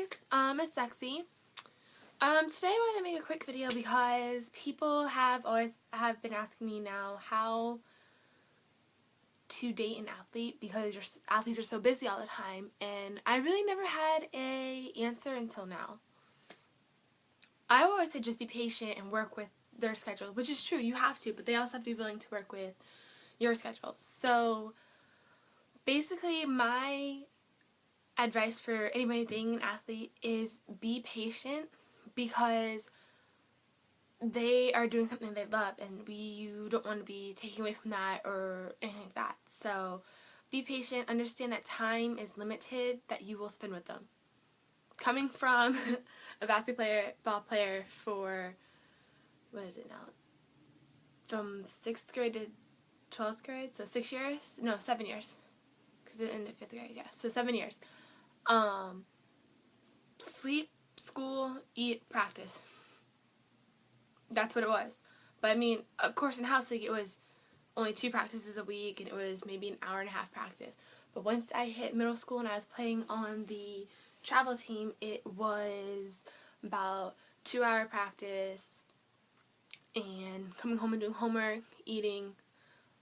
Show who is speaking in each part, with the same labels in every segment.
Speaker 1: it's Sexy. Today I want to make a quick video because people have been asking me now how to date an athlete because your athletes are so busy all the time, and I really never had a answer until now. I always say just be patient and work with their schedule, which is true, you have to, but they also have to be willing to work with your schedule. So basically my advice for anybody dating an athlete is be patient, because they are doing something they love and you don't want to be taking away from that or anything like that. So be patient, understand that time is limited that you will spend with them. Coming from a basketball player for, what is it now, from 6th grade to 12th grade, so 6 years? No, 7 years, because it ended 5th grade, yeah, so 7 years. Sleep, school, eat, practice. That's what it was. But I mean, of course in house league it was only 2 practices a week and it was maybe an hour and a half practice. But once I hit middle school and I was playing on the travel team, it was about 2-hour practice and coming home and doing homework, eating,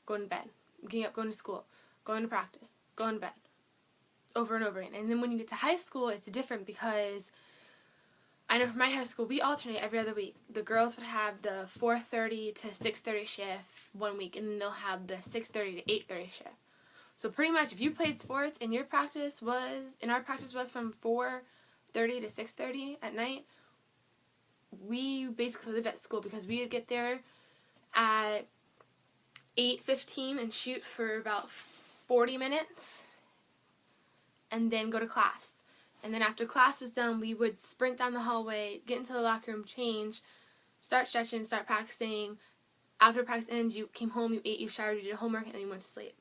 Speaker 1: going to bed, getting up, going to school, going to practice, going to bed, over and over again. And then when you get to high school, it's different because I know from my high school, we alternate every other week. The girls would have the 4:30 to 6:30 shift one week, and then they'll have the 6:30 to 8:30 shift. So pretty much, if you played sports and our practice was from 4:30 to 6:30 at night, we basically lived at school because we would get there at 8:15 and shoot for about 40 minutes, and then go to class. And then after class was done, we would sprint down the hallway, get into the locker room, change, start stretching, start practicing. After practice ends, you came home, you ate, you showered, you did homework, and then you went to sleep.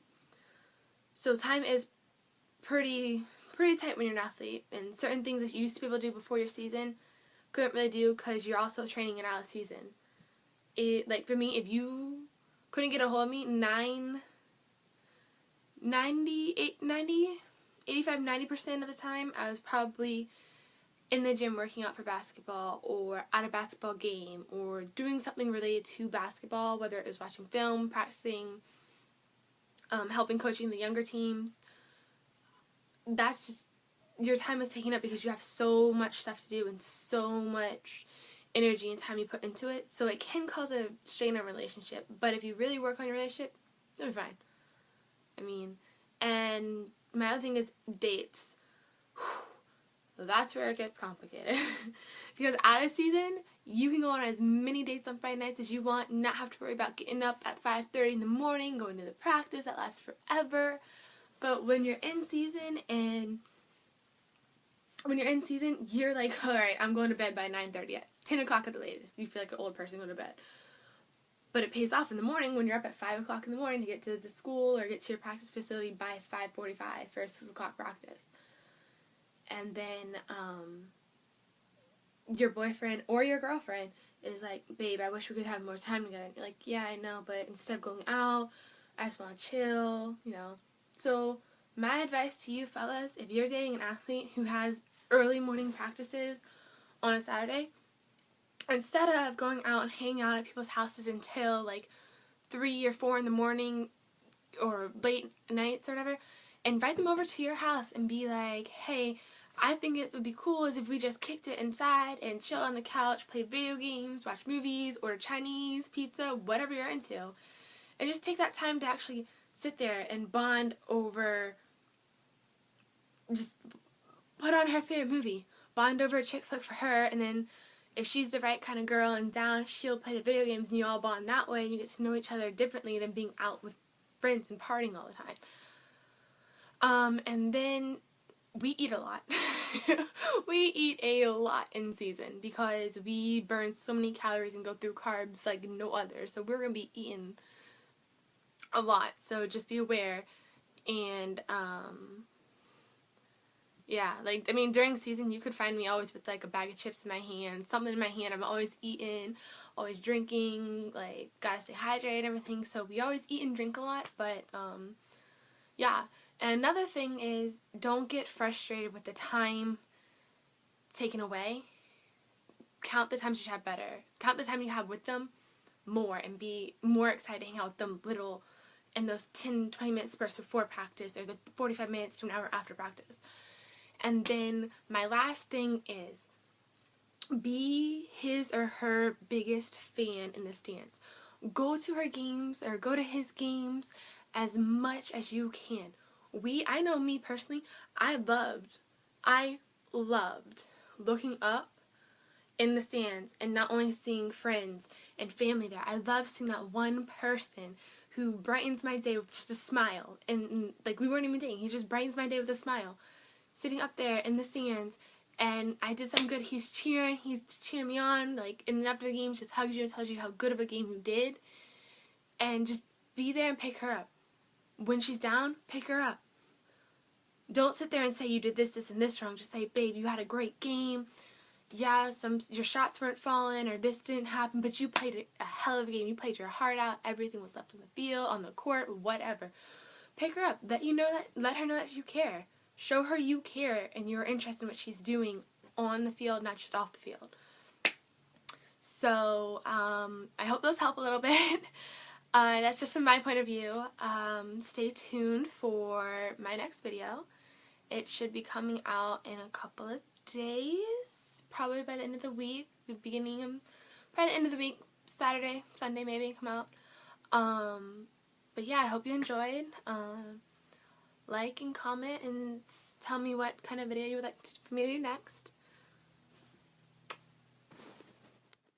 Speaker 1: So time is pretty tight when you're an athlete. And certain things that you used to be able to do before your season, couldn't really do because you're also training it out of season. Like for me, if you couldn't get a hold of me 85-90% of the time, I was probably in the gym working out for basketball or at a basketball game or doing something related to basketball, whether it was watching film, practicing, helping coaching the younger teams. That's just, your time is taken up because you have so much stuff to do and so much energy and time you put into it. So it can cause a strain on a relationship. But if you really work on your relationship, it'll be fine. I mean, and my other thing is dates. That's where it gets complicated. Because out of season, you can go on as many dates on Friday nights as you want, not have to worry about getting up at 5:30 in the morning, going to the practice that lasts forever. But when you're in season, you're like, alright, I'm going to bed by 9:30 at 10 o'clock at the latest. You feel like an old person going to bed. But it pays off in the morning when you're up at 5 o'clock in the morning to get to the school or get to your practice facility by 5:45 for a 6 o'clock practice. And then your boyfriend or your girlfriend is like, babe, I wish we could have more time together. And you're like, yeah, I know, but instead of going out, I just want to chill, you know. So my advice to you fellas, if you're dating an athlete who has early morning practices on a Saturday, instead of going out and hanging out at people's houses until like 3 or 4 in the morning or late nights or whatever, invite them over to your house and be like, hey, I think it would be cool as if we just kicked it inside and chilled on the couch, played video games, watch movies, order Chinese, pizza, whatever you're into. And just take that time to actually sit there and bond over, just put on her favorite movie, bond over a chick flick for her, and then if she's the right kind of girl and down, she'll play the video games and you all bond that way and you get to know each other differently than being out with friends and partying all the time. And then we eat a lot. We eat a lot in season because we burn so many calories and go through carbs like no other. So we're going to be eating a lot. So just be aware. And, yeah, like, I mean, during season, you could find me always with, like, a bag of chips in my hand, something in my hand. I'm always eating, always drinking, like, gotta stay hydrated and everything. So we always eat and drink a lot, but, yeah. And another thing is, don't get frustrated with the time taken away, count the times you have better. Count the time you have with them more, and be more excited to hang out with them little in those 10-20 minute spurts before practice, or the 45 minutes to an hour after practice. And then my last thing is, be his or her biggest fan in the stands. Go to her games or go to his games as much as you can. I know me personally, I loved looking up in the stands and not only seeing friends and family there. I love seeing that one person who brightens my day with just a smile. And like, we weren't even dating. He just brightens my day with a smile. Sitting up there in the stands, and I did something good. He's cheering me on. Like, and then after the game, just hugs you and tells you how good of a game you did. And just be there and pick her up. When she's down, pick her up. Don't sit there and say you did this, this, and this wrong. Just say, babe, you had a great game. Yeah, your shots weren't falling, or this didn't happen, but you played a hell of a game. You played your heart out. Everything was left on the field, on the court, whatever. Pick her up. Let her know that you care. Show her you care and you're interested in what she's doing on the field, not just off the field. So, I hope those help a little bit. That's just from my point of view. Stay tuned for my next video. It should be coming out in a couple of days. Probably by the end of the week. Probably the end of the week. Saturday, Sunday maybe, come out. But yeah, I hope you enjoyed. Like and comment and tell me what kind of video you would like for me to do next.